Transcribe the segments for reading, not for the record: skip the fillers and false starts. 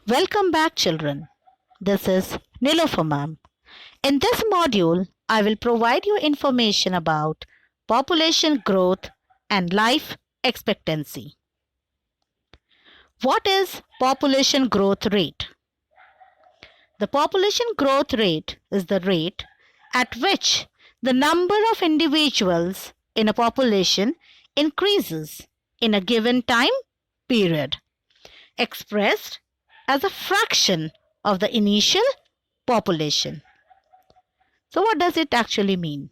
Welcome back, children. This is Nilofer ma'am. In this module, I will provide you information about population growth and life expectancy. What is population growth rate? The population growth rate is the rate at which the number of individuals in a population increases in a given time period, expressed as a fraction of the initial population. So what does it actually mean?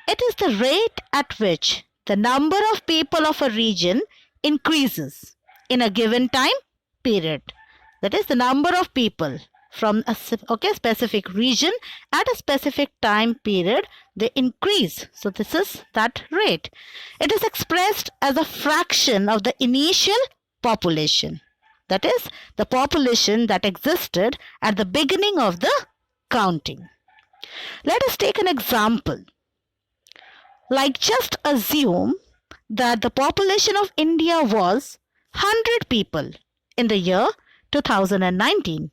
It is the rate at which the number of people of a region increases in a given time period. That is the number of people from a specific region at a specific time period, they increase. So this is that rate. It is expressed as a fraction of the initial population. That is the population that existed at the beginning of the counting. Let us take an example. Like, just assume that the population of India was 100 people in the year 2019,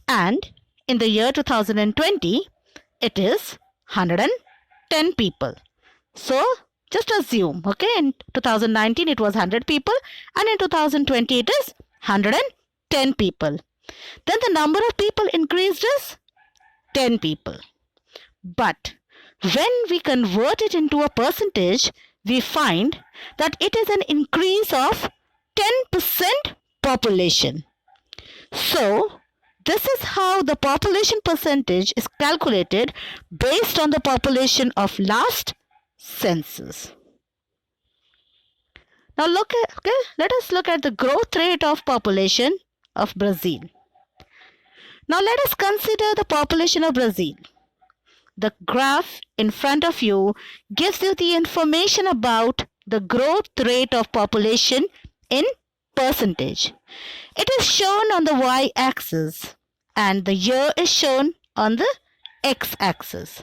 and in the year 2020 it is 110 people. So just assume, in 2019 it was 100 people and in 2020 it is 110 people. Then the number of people increased is 10 people. But when we convert it into a percentage, we find that it is an increase of 10% population. So this is how the population percentage is calculated based on the population of last census. Now let us look at the growth rate of population of Brazil. Now let us consider the population of Brazil. The graph in front of you gives you the information about the growth rate of population in percentage. It is shown on the y-axis and the year is shown on the x-axis.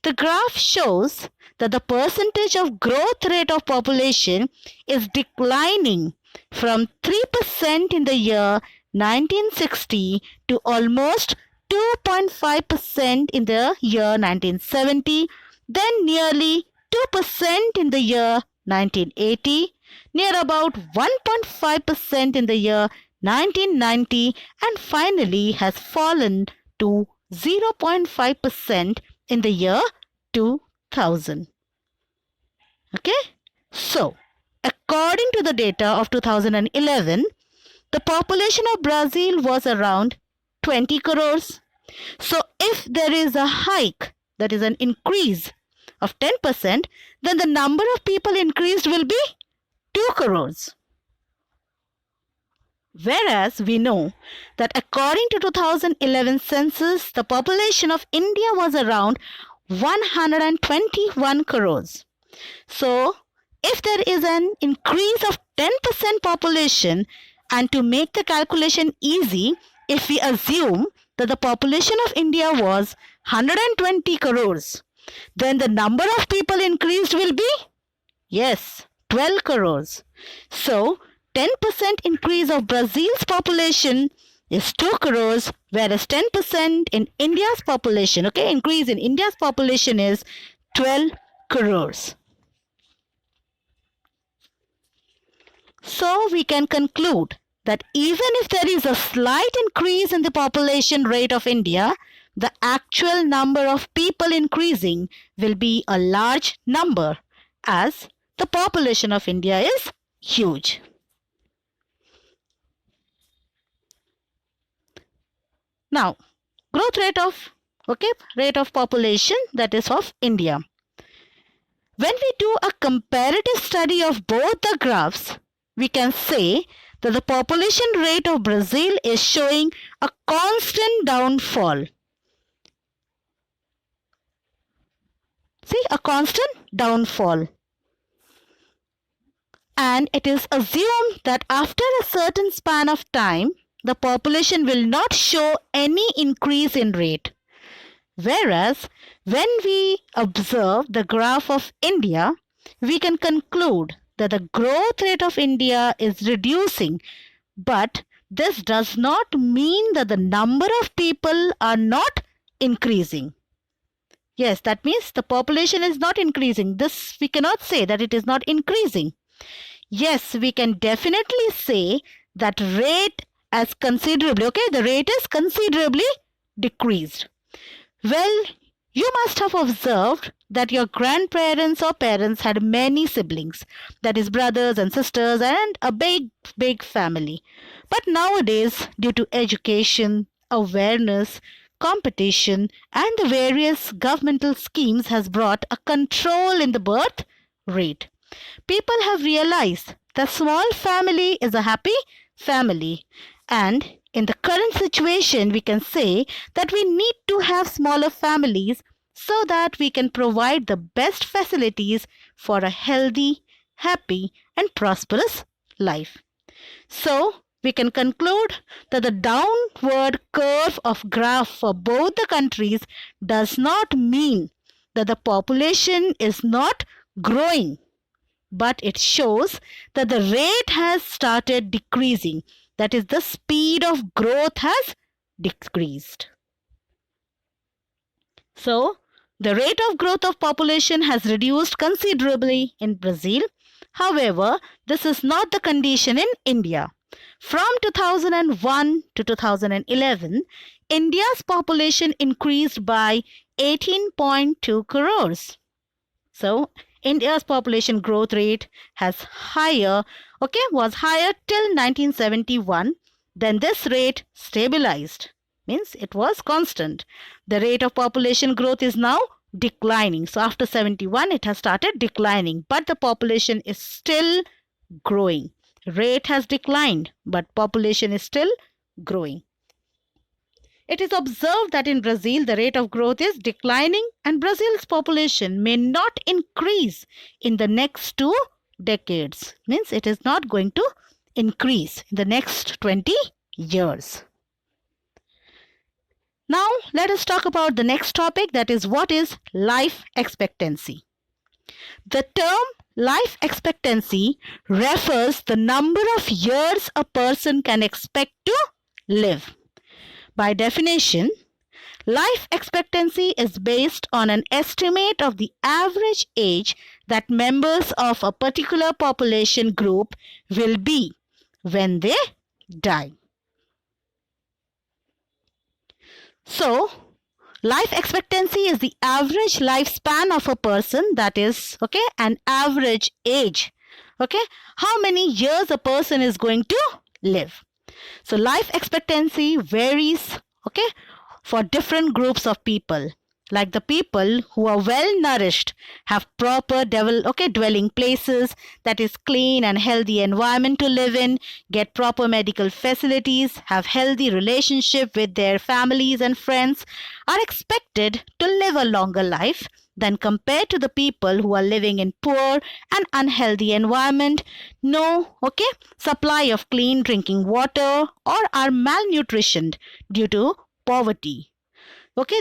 The graph shows that the percentage of growth rate of population is declining from 3% in the year 1960 to almost 2.5% in the year 1970, then nearly 2% in the year 1980, near about 1.5% in the year 1990, and finally has fallen to 0.5% in the year 2000. So according to the data of 2011, the population of Brazil was around 20 crores. So if there is a hike, that is an increase of 10%, then the number of people increased will be 2 crores. Whereas we know that according to 2011 census, the population of India was around 121 crores. So if there is an increase of 10% population, and to make the calculation easy, if we assume that the population of India was 120 crores, then the number of people increased will be, 12 crores. So 10% increase of Brazil's population is 2 crores, whereas 10% in India's population, increase in India's population is 12 crores. So we can conclude that even if there is a slight increase in the population rate of India, the actual number of people increasing will be a large number, as the population of India is huge. Now, growth rate of population, that is of India. When we do a comparative study of both the graphs, we can say that the population rate of Brazil is showing a constant downfall. See, a constant downfall. And it is assumed that after a certain span of time, the population will not show any increase in rate. Whereas, when we observe the graph of India, we can conclude that the growth rate of India is reducing, but this does not mean that the number of people are not increasing. Yes, that means the population is not increasing. This we cannot say that it is not increasing. Yes, we can definitely say that rate has considerably, the rate is considerably decreased. Well, you must have observed that your grandparents or parents had many siblings, that is brothers and sisters and a big family. But nowadays, due to education, awareness, competition and the various governmental schemes has brought a control in the birth rate. People have realized that small family is a happy family, and in the current situation we can say that we need to have smaller families so that we can provide the best facilities for a healthy, happy and prosperous life. So we can conclude that the downward curve of graph for both the countries does not mean that the population is not growing, but it shows that the rate has started decreasing. That is, the speed of growth has decreased. So, the rate of growth of population has reduced considerably in Brazil. However, this is not the condition in India. From 2001 to 2011, India's population increased by 18.2 crores. So, India's population growth rate was higher till 1971. Then this rate stabilized, means it was constant. The rate of population growth is now declining. So after 71, it has started declining, but the population is still growing. Rate has declined, but population is still growing. It is observed that in Brazil, the rate of growth is declining and Brazil's population may not increase in the next 2 decades. Means it is not going to increase in the next 20 years. Now, let us talk about the next topic, that is, what is life expectancy? The term life expectancy refers the number of years a person can expect to live. By definition, life expectancy is based on an estimate of the average age that members of a particular population group will be when they die. So, life expectancy is the average lifespan of a person, that is, an average age. How many years a person is going to live. So, life expectancy varies, for different groups of people. Like the people who are well nourished, have proper dwelling places, that is clean and healthy environment to live in, get proper medical facilities, have healthy relationship with their families and friends, are expected to live a longer life than compared to the people who are living in poor and unhealthy environment, no supply of clean drinking water, or are malnutritioned due to poverty.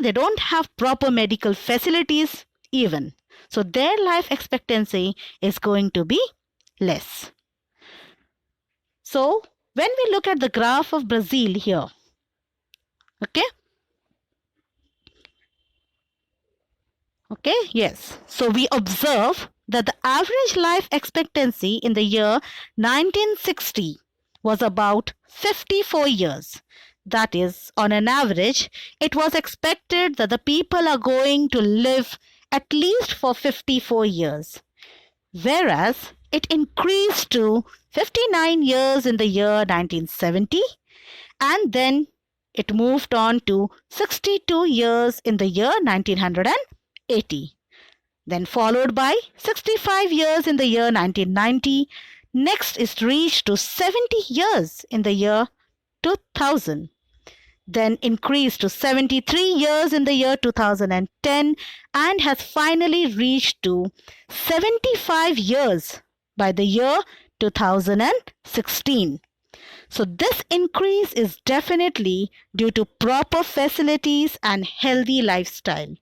They don't have proper medical facilities even. So their life expectancy is going to be less. So when we look at the graph of Brazil here, yes. So we observe that the average life expectancy in the year 1960 was about 54 years. That is, on an average, it was expected that the people are going to live at least for 54 years. Whereas, it increased to 59 years in the year 1970, and then it moved on to 62 years in the year 1980. Then followed by 65 years in the year 1990. Next is reached to 70 years in the year 2000. Then increased to 73 years in the year 2010 and has finally reached to 75 years by the year 2016. So this increase is definitely due to proper facilities and healthy lifestyle.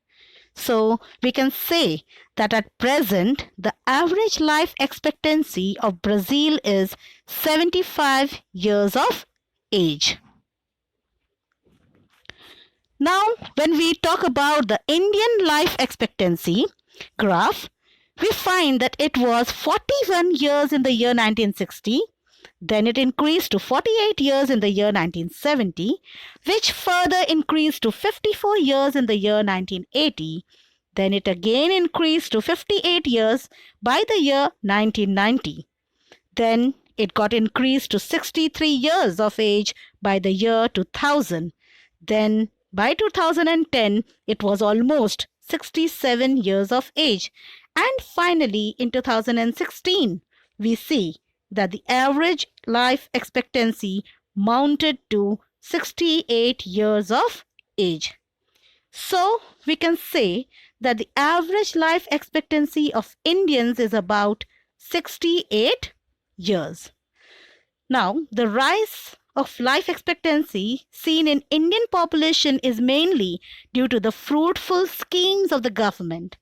So we can say that at present, the average life expectancy of Brazil is 75 years of age. Now, when we talk about the Indian life expectancy graph, we find that it was 41 years in the year 1960, then it increased to 48 years in the year 1970, which further increased to 54 years in the year 1980. Then it again increased to 58 years by the year 1990. Then it got increased to 63 years of age by the year 2000. Then by 2010, it was almost 67 years of age. And finally, in 2016, we see that the average life expectancy mounted to 68 years of age. So, we can say that the average life expectancy of Indians is about 68 years. Now, the rise of life expectancy seen in Indian population is mainly due to the fruitful schemes of the government,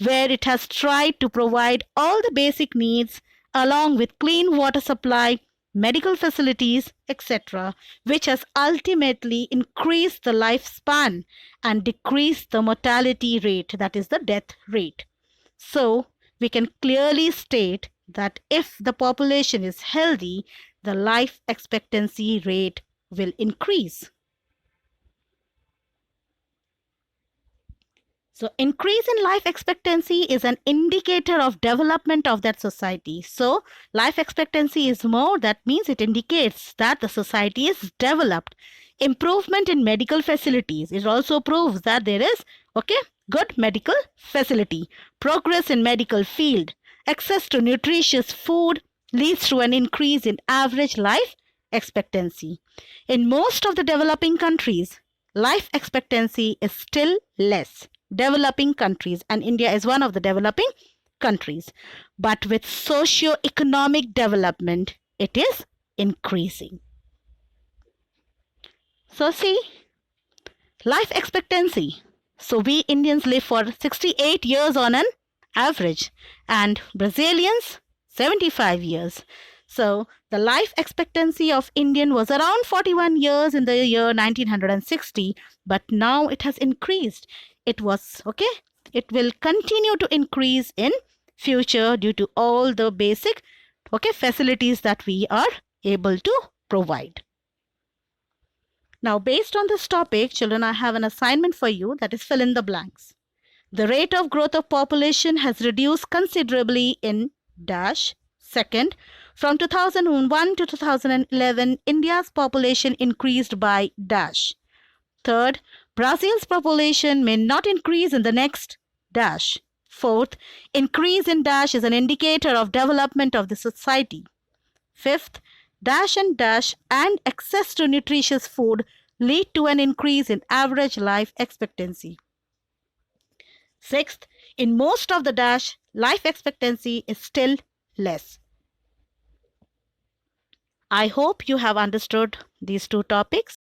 where it has tried to provide all the basic needs along with clean water supply, medical facilities, etc., which has ultimately increased the lifespan and decreased the mortality rate, that is the death rate. So, we can clearly state that if the population is healthy, the life expectancy rate will increase. So, increase in life expectancy is an indicator of development of that society. So, life expectancy is more, that means it indicates that the society is developed. Improvement in medical facilities, it also proves that there is, good medical facility. Progress in medical field, access to nutritious food leads to an increase in average life expectancy. In most of the developing countries, life expectancy is still less. Developing countries, and India is one of the developing countries. But with socio-economic development, it is increasing. So see, life expectancy. So we Indians live for 68 years on an average, and Brazilians 75 years. So the life expectancy of Indian was around 41 years in the year 1960, but now it has increased. It will continue to increase in future due to all the basic facilities that we are able to provide. Now, based on this topic, children, I have an assignment for you, that is fill in the blanks. The rate of growth of population has reduced considerably in dash. Second, from 2001 to 2011, India's population increased by dash. Third, Brazil's population may not increase in the next dash. Fourth, increase in dash is an indicator of development of the society. Fifth, dash and access to nutritious food lead to an increase in average life expectancy. Sixth, in most of the dash, life expectancy is still less. I hope you have understood these two topics.